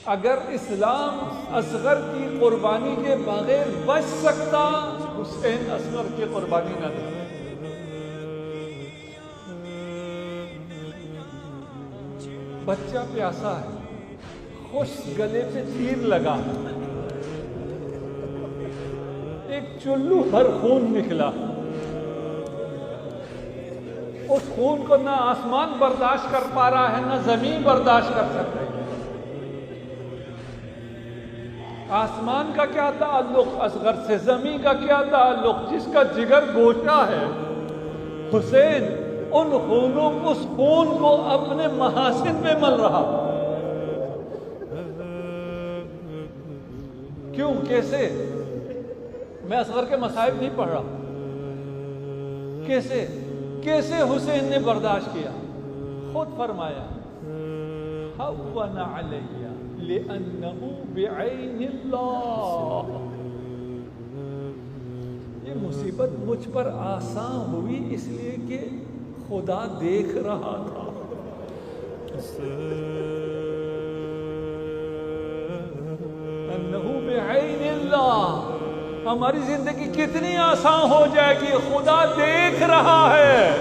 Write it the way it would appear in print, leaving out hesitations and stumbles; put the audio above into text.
اگر اسلام اصغر کی قربانی کے بغیر بچ سکتا، حسین اصغر کی قربانی نہ دے۔ بچہ پیاسا ہے، خشک گلے پہ تیر لگا، ایک چلو بھر خون نکلا، اس خون کو نہ آسمان برداشت کر پا رہا ہے نہ زمین برداشت کر سکتا ہے۔ آسمان کا کیا تعلق اصغر سے، زمین کا کیا تعلق، جس کا جگر گوشہ ہے۔ حسین اس خون کو اپنے محاسن میں مل رہا۔ کیوں؟ کیسے؟ میں اصغر کے مصائب نہیں پڑھ رہا، کیسے حسین نے برداشت کیا؟ خود فرمایا ہون علی لأنہ بعین اللہ، یہ مصیبت مجھ پر آسان ہوئی اس لیے کہ خدا دیکھ رہا تھا۔ انہ بعین اللہ، ہماری زندگی کتنی آسان ہو جائے گی، خدا دیکھ رہا ہے۔